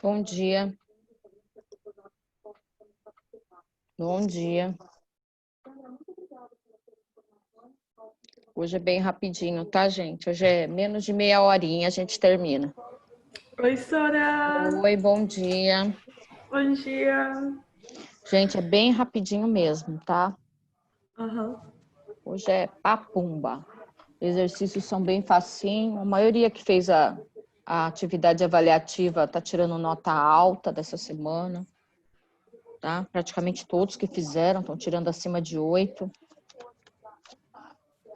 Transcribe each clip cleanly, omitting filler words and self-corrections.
Bom dia. Bom dia. Hoje é bem rapidinho, tá, gente? Hoje é menos de meia horinha, a gente termina. Oi, Sora. Oi, bom dia. Bom dia. Gente, é bem rapidinho mesmo, tá? Uhum. Hoje é papumba. Exercícios são bem facinho. A maioria que fez a atividade avaliativa tá tirando nota alta dessa semana, tá? Praticamente todos que fizeram estão tirando acima de 8.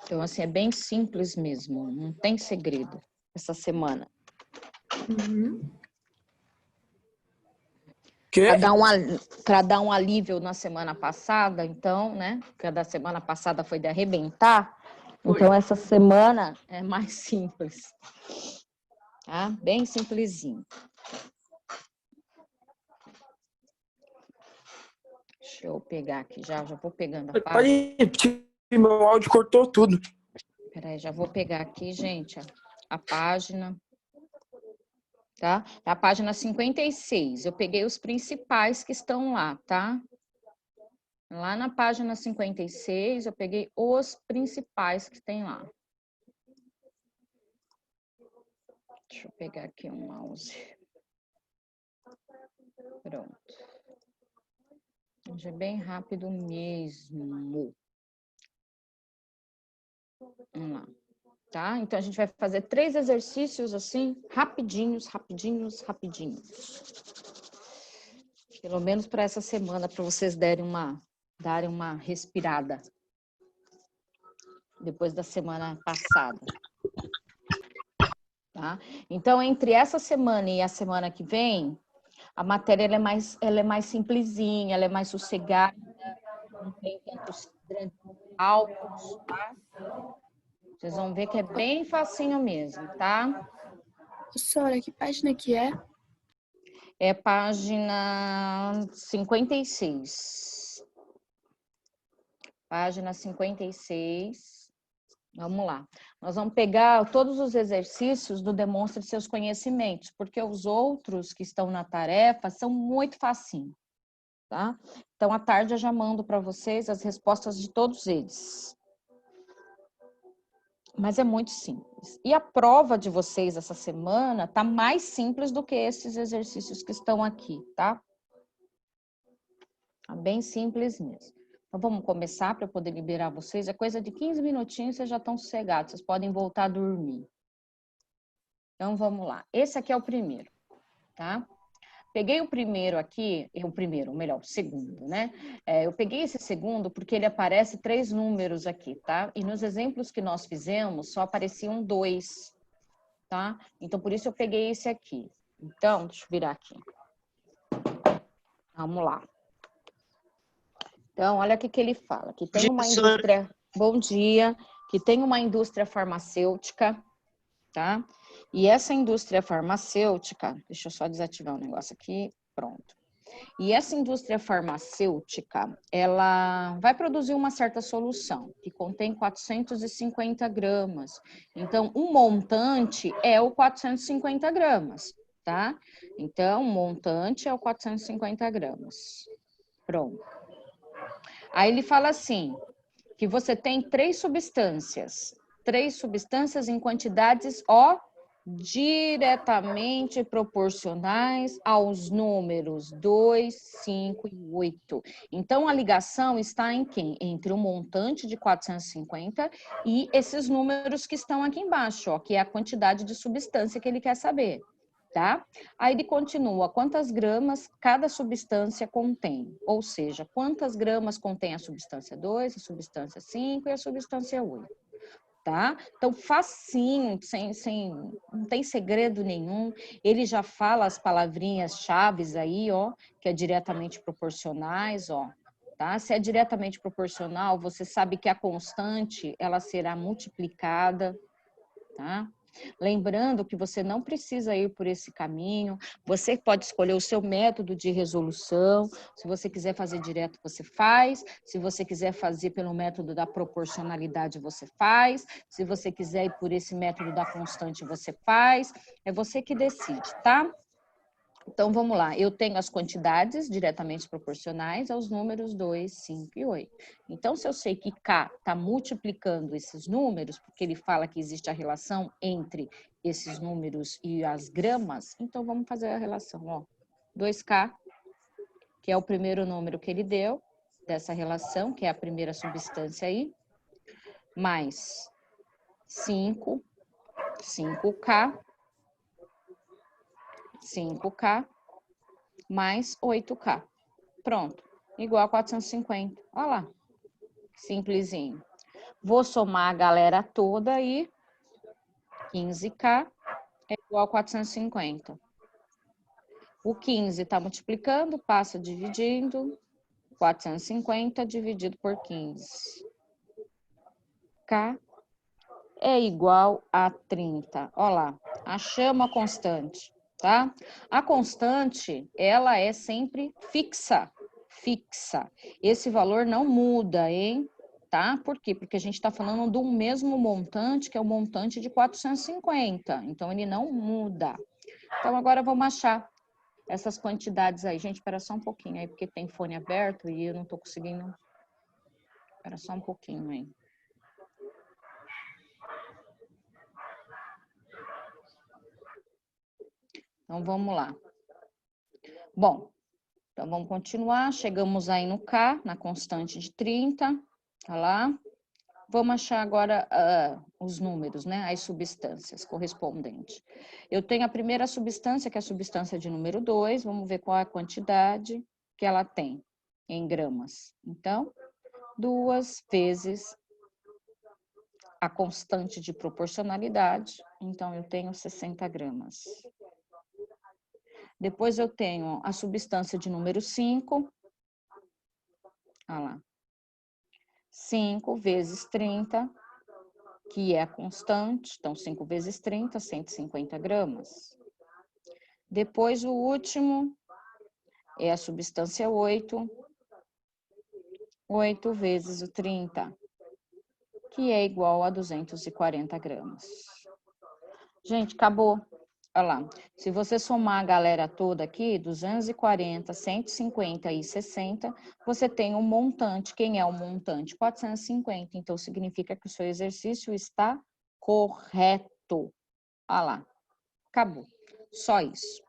Então, assim, é bem simples mesmo, não tem segredo essa semana. Uhum. Para dar um alívio na semana passada, então, né? Porque a da semana passada foi de arrebentar. Então, essa semana é mais simples. Tá? Bem simplesinho. Deixa eu pegar aqui, já vou pegando a página. Pode repetir, meu áudio cortou tudo. Peraí, já vou pegar aqui, gente, a página. Tá? É a página 56. Eu peguei os principais que estão lá, tá? Lá na página 56, eu peguei os principais que tem lá. Deixa eu pegar aqui um mouse. Pronto. Hoje é bem rápido mesmo. Vamos lá. Tá? Então, a gente vai fazer 3 exercícios assim, rapidinhos. Pelo menos para essa semana, para vocês darem uma respirada. Depois da semana passada. Tá? Então, entre essa semana e a semana que vem, a matéria ela é mais simplesinha, ela é mais sossegada, não tem tantos grandes cálculos, tá? Vocês vão ver que é bem facinho mesmo, tá? Sora, que página que é? É página 56. Página 56. Vamos lá. Nós vamos pegar todos os exercícios do Demonstre Seus Conhecimentos, porque os outros que estão na tarefa são muito facinho, tá? Então, à tarde eu já mando para vocês as respostas de todos eles. Mas é muito simples. E a prova de vocês essa semana tá mais simples do que esses exercícios que estão aqui, tá? Tá bem simples mesmo. Então, vamos começar para eu poder liberar vocês. É coisa de 15 minutinhos, vocês já estão sossegados. Vocês podem voltar a dormir. Então, vamos lá. Esse aqui é o primeiro, tá? Peguei o primeiro aqui, o segundo, né? Eu peguei esse segundo porque ele aparece 3 números aqui, tá? E nos exemplos que nós fizemos, só apareciam 2, tá? Então, por isso eu peguei esse aqui. Então, deixa eu virar aqui. Vamos lá. Então, olha o que ele fala. Que tem uma indústria... Bom dia. Que tem uma indústria farmacêutica, tá? E essa indústria farmacêutica... Deixa eu só desativar um negócio aqui. Pronto. E essa indústria farmacêutica, ela vai produzir uma certa solução, que contém 450 gramas. Então, o montante é o 450 gramas, tá? Então, o montante é o 450 gramas. Pronto. Aí ele fala assim, que você tem 3 substâncias em quantidades, diretamente proporcionais aos números 2, 5 e 8. Então, a ligação está em quem? Entre o montante de 450 e esses números que estão aqui embaixo, ó, que é a quantidade de substância que ele quer saber, tá? Aí ele continua, quantas gramas cada substância contém? Ou seja, quantas gramas contém a substância 2, a substância 5 e a substância 8. Tá? Então, facinho, não tem segredo nenhum. Ele já fala as palavrinhas chaves aí, ó, que é diretamente proporcionais, ó, tá? Se é diretamente proporcional, você sabe que a constante, ela será multiplicada, tá? Lembrando que você não precisa ir por esse caminho, você pode escolher o seu método de resolução. Se você quiser fazer direto, você faz. Se você quiser fazer pelo método da proporcionalidade, você faz. Se você quiser ir por esse método da constante, você faz. É você que decide, tá? Então, vamos lá. Eu tenho as quantidades diretamente proporcionais aos números 2, 5 e 8. Então, se eu sei que K está multiplicando esses números, porque ele fala que existe a relação entre esses números e as gramas, então vamos fazer a relação. Ó, 2K, que é o primeiro número que ele deu, dessa relação, que é a primeira substância aí, mais 5, 5K, 5K, mais 8K. Pronto, igual a 450. Olha lá, simplesinho. Vou somar a galera toda aí, 15K é igual a 450. O 15 está multiplicando, passa dividindo, 450 dividido por 15. K é igual a 30. Olha lá, achamos a constante. Tá? A constante, ela é sempre fixa. Esse valor não muda, hein? Tá? Por quê? Porque a gente está falando do mesmo montante, que é o montante de 450. Então, ele não muda. Então, agora vamos achar essas quantidades aí. Gente, espera só um pouquinho aí, porque tem fone aberto e eu não estou conseguindo. Espera só um pouquinho aí. Então, vamos lá. Bom, então vamos continuar. Chegamos aí no K, na constante de 30. Tá lá. Vamos achar agora os números, né? As substâncias correspondentes. Eu tenho a primeira substância, que é a substância de número 2. Vamos ver qual é a quantidade que ela tem em gramas. Então, 2 vezes a constante de proporcionalidade. Então, eu tenho 60 gramas. Depois eu tenho a substância de número 5. Olha lá. 5 vezes 30, que é a constante. Então, 5 vezes 30, 150 gramas. Depois, o último é a substância 8. 8 vezes o 30, que é igual a 240 gramas. Gente, acabou. Olha lá, se você somar a galera toda aqui, 240, 150 e 60, você tem um montante. Quem é o montante? 450. Então, significa que o seu exercício está correto. Olha lá, acabou. Só isso,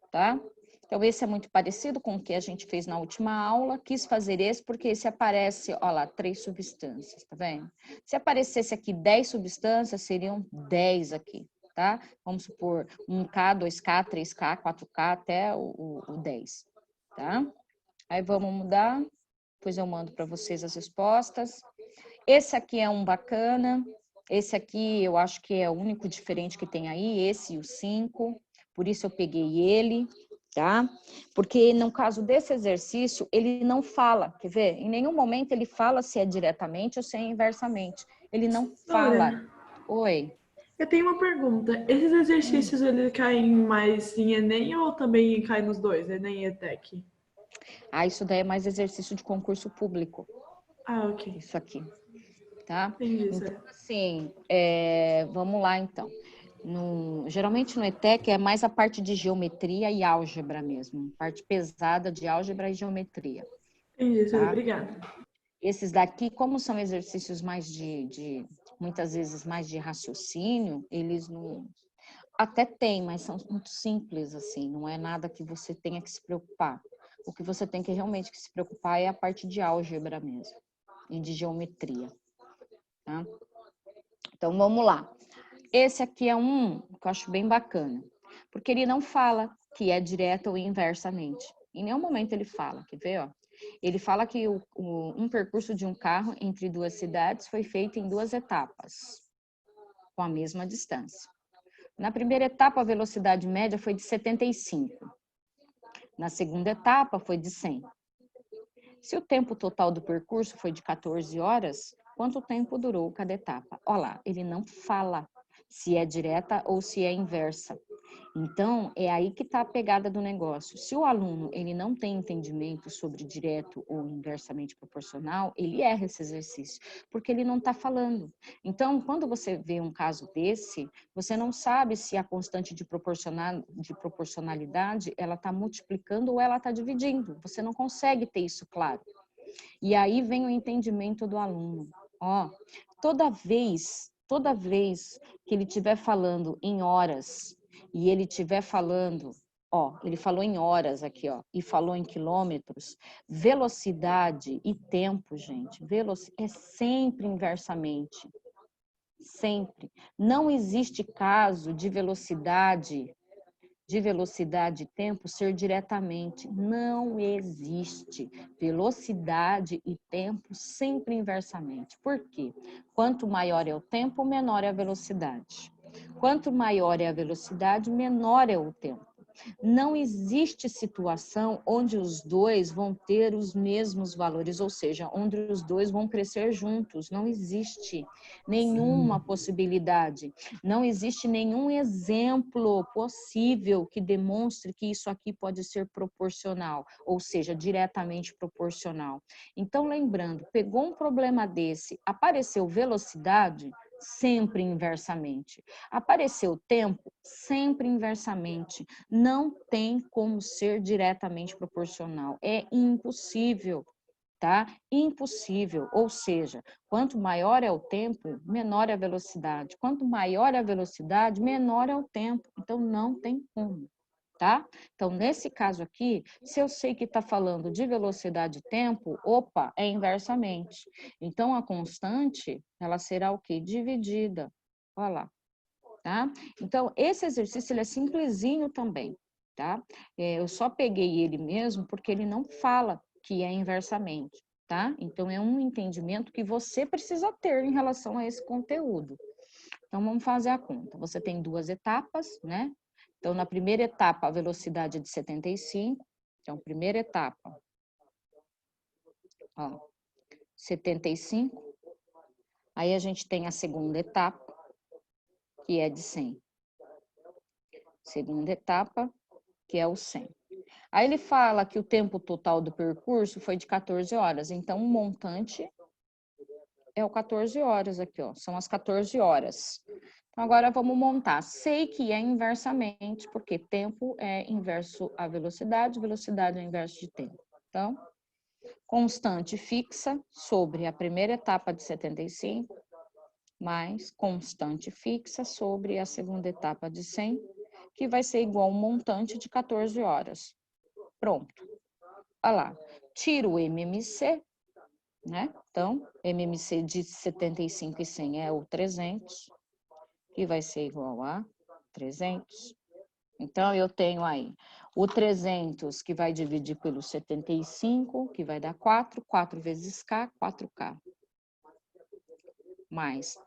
tá? Então, esse é muito parecido com o que a gente fez na última aula. Quis fazer esse porque esse aparece, olha lá, 3 substâncias, tá vendo? Se aparecesse aqui 10 substâncias, seriam 10 aqui. Tá? Vamos supor 1K, 2K, 3K, 4K até o 10, tá? Aí vamos mudar, depois eu mando para vocês as respostas. Esse aqui é um bacana, esse aqui eu acho que é o único diferente que tem aí, esse e o 5, por isso eu peguei ele, tá? Porque no caso desse exercício, ele não fala, quer ver? Em nenhum momento ele fala se é diretamente ou se é inversamente. Ele não fala. Oi. Eu tenho uma pergunta. Esses exercícios, eles caem mais em Enem ou também caem nos dois, Enem e ETEC? Ah, isso daí é mais exercício de concurso público. Ah, ok. Isso aqui, tá? Entendi, Então, assim, vamos lá, então. Geralmente no ETEC é mais a parte de geometria e álgebra mesmo. Parte pesada de álgebra e geometria. Entendi, Tá? obrigada. Esses daqui, como são exercícios mais muitas vezes mais de raciocínio, eles não... Até tem, mas são muito simples, assim, não é nada que você tenha que se preocupar. O que você tem que realmente se preocupar é a parte de álgebra mesmo, e de geometria, tá? Então, vamos lá. Esse aqui é um que eu acho bem bacana, porque ele não fala que é direta ou inversamente. Em nenhum momento ele fala, quer ver, ó? Ele fala que um percurso de um carro entre 2 cidades foi feito em 2 etapas, com a mesma distância. Na primeira etapa, a velocidade média foi de 75. Na segunda etapa, foi de 100. Se o tempo total do percurso foi de 14 horas, quanto tempo durou cada etapa? Olha lá, ele não fala. se é direta ou se é inversa. Então, é aí que está a pegada do negócio. Se o aluno ele não tem entendimento sobre direto ou inversamente proporcional, ele erra esse exercício, porque ele não está falando. Então, quando você vê um caso desse, você não sabe se a constante de proporcionalidade ela está multiplicando ou ela está dividindo. Você não consegue ter isso claro. E aí vem o entendimento do aluno. Ó, toda vez que ele estiver falando em horas e ele estiver falando, ó, ele falou em horas aqui, ó, e falou em quilômetros, velocidade e tempo, gente, é sempre inversamente. Sempre. Não existe caso de velocidade e tempo ser diretamente. Não existe. Velocidade e tempo sempre inversamente. Por quê? Quanto maior é o tempo, menor é a velocidade. Quanto maior é a velocidade, menor é o tempo. Não existe situação onde os dois vão ter os mesmos valores, ou seja, onde os dois vão crescer juntos. Não existe nenhuma possibilidade. Não existe nenhum exemplo possível que demonstre que isso aqui pode ser proporcional, ou seja, diretamente proporcional. Então, lembrando, pegou um problema desse, apareceu velocidade, sempre inversamente. Apareceu tempo, sempre inversamente. Não tem como ser diretamente proporcional. É impossível, tá? Impossível. Ou seja, quanto maior é o tempo, menor é a velocidade. Quanto maior é a velocidade, menor é o tempo. Então, não tem como. Tá? Então, nesse caso aqui, se eu sei que está falando de velocidade e tempo, opa, é inversamente. Então, a constante, ela será o quê? Dividida. Olha lá, tá? Então, esse exercício, ele é simplesinho também, tá? Eu só peguei ele mesmo porque ele não fala que é inversamente, tá? Então, é um entendimento que você precisa ter em relação a esse conteúdo. Então, vamos fazer a conta. Você tem 2 etapas, né? Então, na primeira etapa, a velocidade é de 75. Então, primeira etapa, ó, 75. Aí, a gente tem a segunda etapa, que é de 100. Segunda etapa, que é o 100. Aí, ele fala que o tempo total do percurso foi de 14 horas. Então, o montante é o 14 horas aqui, ó. São as 14 horas. Então, agora vamos montar. Sei que é inversamente, porque tempo é inverso à velocidade, velocidade é inverso de tempo. Então, constante fixa sobre a primeira etapa de 75, mais constante fixa sobre a segunda etapa de 100, que vai ser igual a um montante de 14 horas. Pronto. Olha lá. Tiro o MMC, né? Então, MMC de 75 e 100 é o 300. Que vai ser igual a 300. Então, eu tenho aí o 300, que vai dividir pelo 75, que vai dar 4. 4 vezes K, 4K. Mais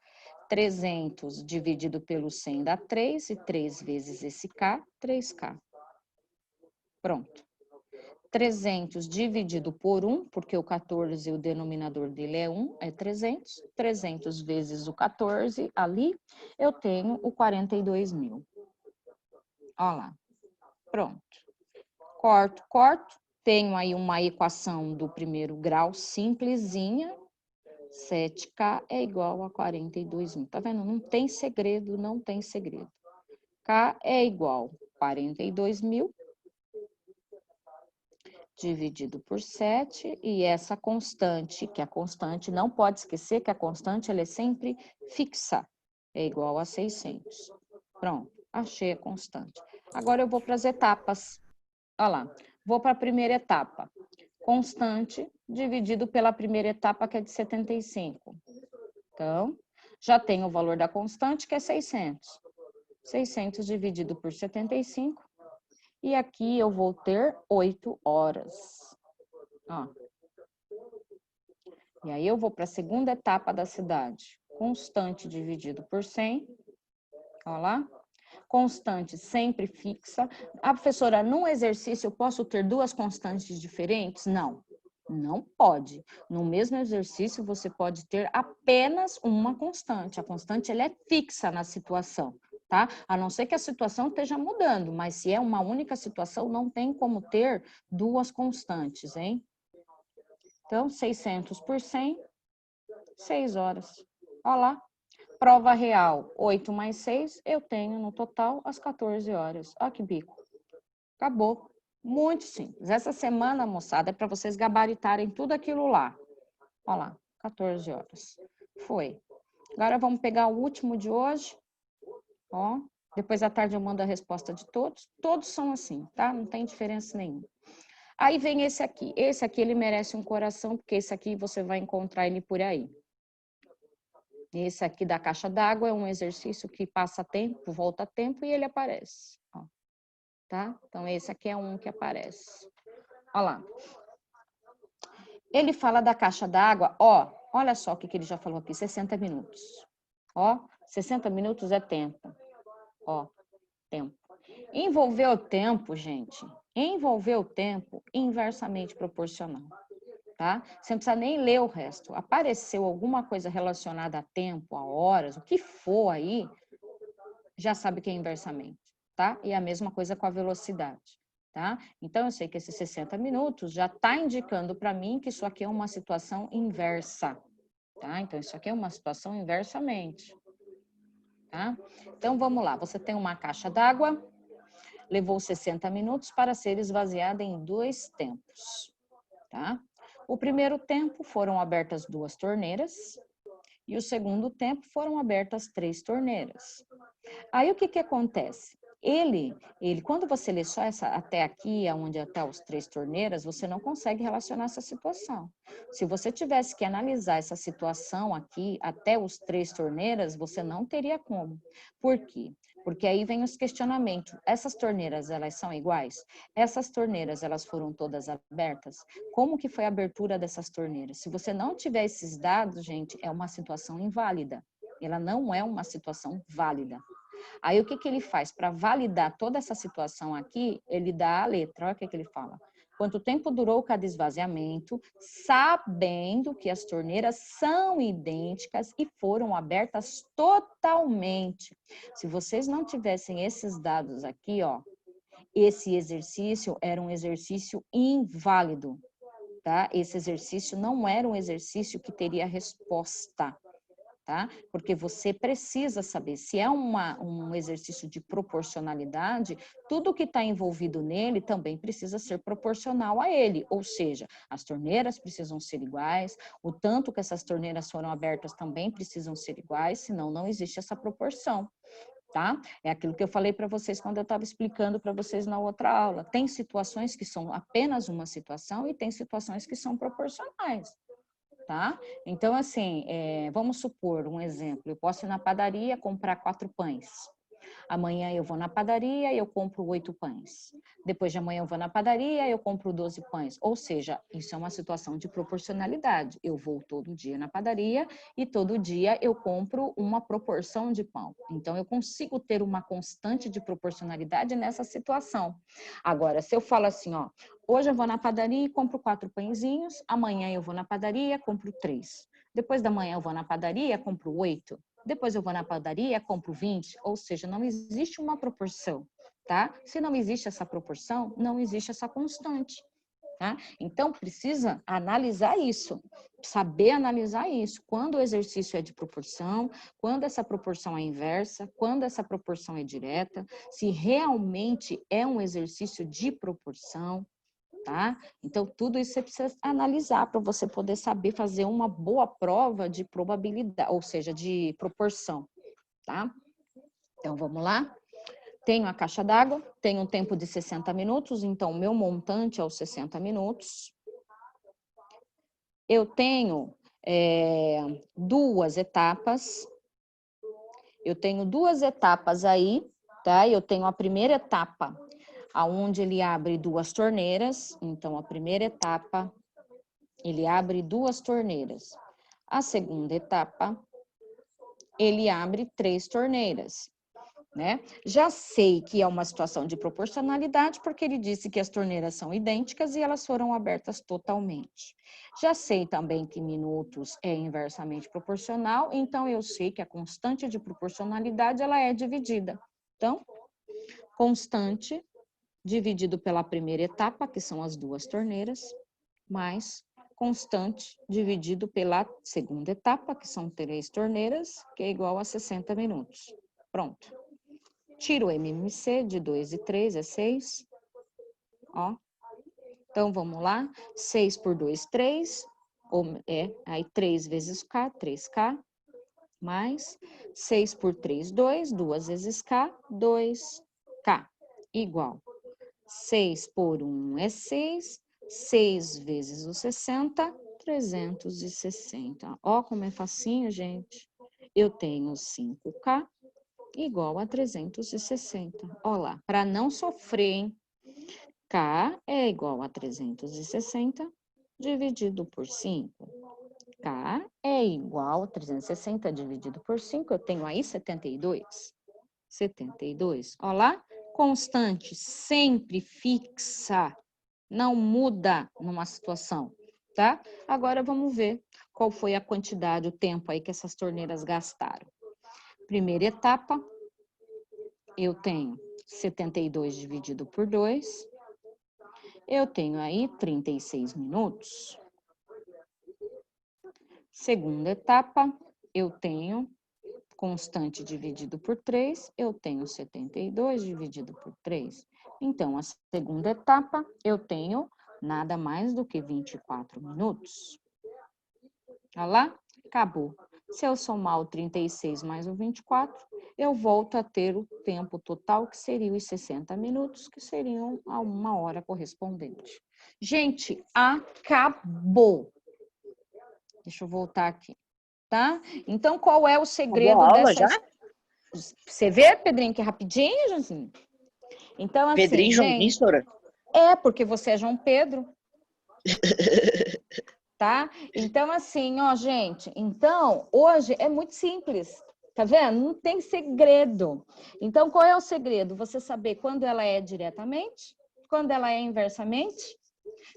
300 dividido pelo 100 dá 3, e 3 vezes esse K, 3K. Pronto. 300 dividido por 1, porque o 14, o denominador dele é 1, é 300. 300 vezes o 14, ali eu tenho o 42.000. Olha lá. Pronto. Corto. Tenho aí uma equação do primeiro grau simplesinha. 7K é igual a 42.000. Tá vendo? Não tem segredo, não tem segredo. K é igual a 42.000 dividido por 7, e essa constante, que a constante, não pode esquecer que a constante ela é sempre fixa, é igual a 600. Pronto, achei a constante. Agora eu vou para as etapas. Olha lá, vou para a primeira etapa. Constante dividido pela primeira etapa, que é de 75. Então, já tenho o valor da constante, que é 600. 600 dividido por 75. E aqui eu vou ter 8 horas. Ó. E aí eu vou para a segunda etapa da cidade. Constante dividido por 100. Ó lá. Constante sempre fixa. Ah, professora, num exercício eu posso ter 2 constantes diferentes? Não. Não pode. No mesmo exercício, você pode ter apenas uma constante. A constante ela é fixa na situação, tá? A não ser que a situação esteja mudando, mas se é uma única situação, não tem como ter duas constantes, hein? Então, 600 por 100, 6 horas. Olha lá. Prova real, 8 mais 6, eu tenho no total as 14 horas. Olha que bico. Acabou. Muito simples. Essa semana, moçada, é para vocês gabaritarem tudo aquilo lá. Olha lá, 14 horas. Foi. Agora vamos pegar o último de hoje. Ó, depois à tarde eu mando a resposta de todos. Todos são assim, tá? Não tem diferença nenhuma. Aí vem esse aqui. Esse aqui ele merece um coração, porque esse aqui você vai encontrar ele por aí. Esse aqui da caixa d'água é um exercício que passa tempo, volta tempo e ele aparece. Ó, tá? Então, esse aqui é um que aparece. Olha lá. Ele fala da caixa d'água, ó, olha só o que ele já falou aqui, 60 minutos. Ó, 60 minutos é tempo. Ó, tempo. Envolver o tempo, gente, envolver o tempo inversamente proporcional, tá? Você não precisa nem ler o resto. Apareceu alguma coisa relacionada a tempo, a horas, o que for aí, já sabe que é inversamente, tá? E a mesma coisa com a velocidade, tá? Então, eu sei que esses 60 minutos já está indicando para mim que isso aqui é uma situação inversa, tá? Então, isso aqui é uma situação inversamente, tá? Então, vamos lá. Você tem uma caixa d'água, levou 60 minutos para ser esvaziada em 2 tempos, tá? O primeiro tempo foram abertas 2 torneiras e o segundo tempo foram abertas 3 torneiras. Aí o que que acontece? Ele, quando você lê só essa até aqui, onde até os 3 torneiras, você não consegue relacionar essa situação. Se você tivesse que analisar essa situação aqui até os 3 torneiras, você não teria como. Por quê? Porque aí vem os questionamentos. Essas torneiras, elas são iguais? Essas torneiras, elas foram todas abertas? Como que foi a abertura dessas torneiras? Se você não tiver esses dados, gente, é uma situação inválida. Ela não é uma situação válida. Aí o que que ele faz? Para validar toda essa situação aqui, ele dá a letra. Olha o que que ele fala. Quanto tempo durou cada esvaziamento, sabendo que as torneiras são idênticas e foram abertas totalmente. Se vocês não tivessem esses dados aqui, ó, esse exercício era um exercício inválido, tá? Esse exercício não era um exercício que teria resposta. Tá? Porque você precisa saber, se é um exercício de proporcionalidade, tudo que está envolvido nele também precisa ser proporcional a ele, ou seja, as torneiras precisam ser iguais, o tanto que essas torneiras foram abertas também precisam ser iguais, senão não existe essa proporção. Tá? É aquilo que eu falei para vocês quando eu estava explicando para vocês na outra aula. Tem situações que são apenas uma situação e tem situações que são proporcionais. Tá? Então, assim, vamos supor um exemplo, eu posso ir na padaria comprar 4 pães. Amanhã eu vou na padaria e eu compro 8 pães. Depois de amanhã eu vou na padaria e eu compro 12 pães. Ou seja, isso é uma situação de proporcionalidade. Eu vou todo dia na padaria e todo dia eu compro uma proporção de pão. Então, eu consigo ter uma constante de proporcionalidade nessa situação. Agora, se eu falo assim, ó, hoje eu vou na padaria e compro 4 pãezinhos, amanhã eu vou na padaria e compro 3. Depois da manhã eu vou na padaria e compro 8. Depois eu vou na padaria, compro 20, ou seja, não existe uma proporção, tá? Se não existe essa proporção, não existe essa constante, tá? Então, precisa analisar isso, saber analisar isso. Quando o exercício é de proporção, quando essa proporção é inversa, quando essa proporção é direta, se realmente é um exercício de proporção, tá? Então, tudo isso você precisa analisar para você poder saber fazer uma boa prova de probabilidade, ou seja, de proporção, tá? Então, vamos lá? Tenho a caixa d'água, tenho um tempo de 60 minutos, então o meu montante é os 60 minutos. Eu tenho 2 etapas. Eu tenho 2 etapas aí, tá? Eu tenho a primeira etapa, aonde ele abre 2 torneiras. Então, a primeira etapa, ele abre 2 torneiras. A segunda etapa, ele abre 3 torneiras. né? Já sei que é uma situação de proporcionalidade, porque ele disse que as torneiras são idênticas e elas foram abertas totalmente. Já sei também que minutos é inversamente proporcional, então eu sei que a constante de proporcionalidade ela é dividida. Então, constante dividido pela primeira etapa, que são as 2 torneiras, mais constante dividido pela segunda etapa, que são 3 torneiras, que é igual a 60 minutos. Pronto. Tiro o MMC de 2 e 3 é 6. Ó. Então, vamos lá. 6 por 2, 3. Aí 3 vezes K, 3K. Mais 6 por 3, 2. 2 vezes K, 2K. Igual. 6 por 1 é 6. 6 vezes o 60, 360. Ó, como é facinho, gente. Eu tenho 5K igual a 360. Olha lá, para não sofrer, hein? K é igual a 360 dividido por 5. K é igual a 360 dividido por 5. Eu tenho aí 72. 72. Olha lá, constante, sempre fixa. Não muda numa situação, tá? Agora vamos ver qual foi a quantidade, o tempo aí que essas torneiras gastaram. Primeira etapa, eu tenho 72 dividido por 2, eu tenho aí 36 minutos. Segunda etapa, eu tenho constante dividido por 3, eu tenho 72 dividido por 3. Então, a segunda etapa, eu tenho nada mais do que 24 minutos. Olha lá, acabou. Se eu somar o 36 mais o 24, eu volto a ter o tempo total, que seria os 60 minutos, que seriam a 1 hora correspondente. Gente, acabou. Deixa eu voltar aqui, tá? Então, qual é o segredo aula dessa... já? Você vê, Pedrinho, que é rapidinho, Joãozinho? Então, assim, Pedrinho, Joãozinho, gente... senhora? É, porque você é João Pedro. Tá? Então, assim, ó, gente, então, hoje é muito simples, tá vendo? Não tem segredo. Então, qual é o segredo? Você saber quando ela é diretamente, quando ela é inversamente.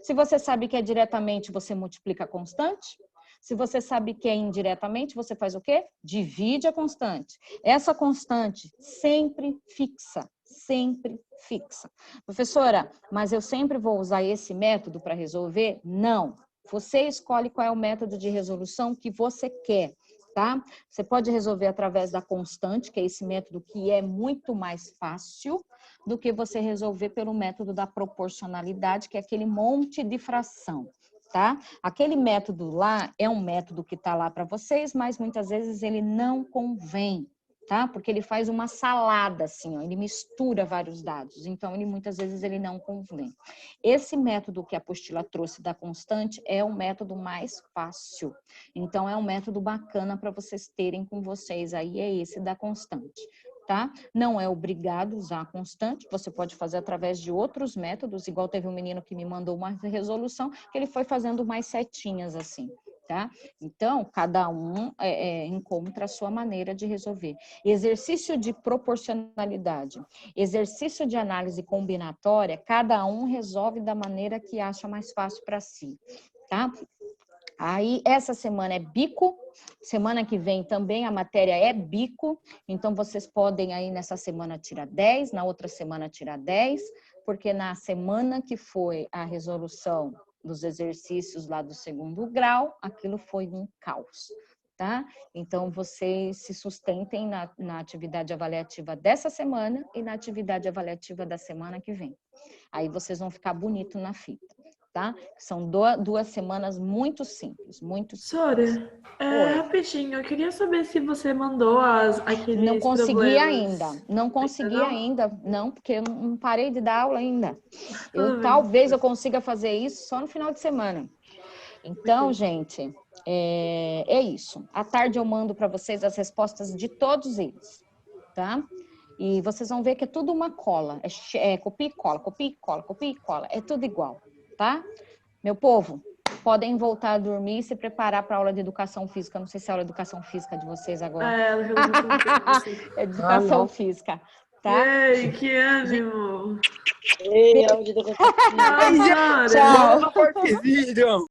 Se você sabe que é diretamente, você multiplica a constante. Se você sabe que é indiretamente, você faz o quê? Divide a constante. Essa constante sempre fixa, sempre fixa. Professora, mas eu sempre vou usar esse método para resolver? Não. Você escolhe qual é o método de resolução que você quer, tá? Você pode resolver através da constante, que é esse método que é muito mais fácil do que você resolver pelo método da proporcionalidade, que é aquele monte de fração, tá? Aquele método lá é um método que tá lá para vocês, mas muitas vezes ele não convém, tá? Porque ele faz uma salada, assim, ó, ele mistura vários dados, então ele muitas vezes ele não convém. Esse método que a apostila trouxe da constante é um método mais fácil, então é um método bacana para vocês terem com vocês aí, é esse da constante. Tá? Não é obrigado a usar a constante, você pode fazer através de outros métodos, igual teve um menino que me mandou uma resolução, que ele foi fazendo mais setinhas assim, tá? Então, cada um encontra a sua maneira de resolver. Exercício de proporcionalidade, exercício de análise combinatória, cada um resolve da maneira que acha mais fácil para si, tá? Aí, essa semana é bico, semana que vem também a matéria é bico, então vocês podem aí nessa semana tirar 10, na outra semana tirar 10, porque na semana que foi a resolução dos exercícios lá do 2º grau, aquilo foi um caos, tá? Então, vocês se sustentem na atividade avaliativa dessa semana e na atividade avaliativa da semana que vem. Aí vocês vão ficar bonito na fita. Tá? São 2 semanas muito simples, muito simples. Sora, Oi. rapidinho, eu queria saber se você mandou aqueles Não consegui problemas. ainda, não consegui ainda, não, porque eu não parei de dar aula ainda. Tudo bem. Talvez eu consiga fazer isso só no final de semana. Então, gente, é isso. À tarde eu mando para vocês as respostas de todos eles, tá? E vocês vão ver que é tudo uma cola, copia e cola, copia e cola, copia e cola, é tudo igual, tá? Meu povo, podem voltar a dormir e se preparar para a aula de educação física. Não sei se é a aula de educação física de vocês agora. ela resolveu. É educação não. física, tá? Ei, que ânimo! Ei, aula de educação física. Ai, Sara. Tchau. Manda um parquezinho.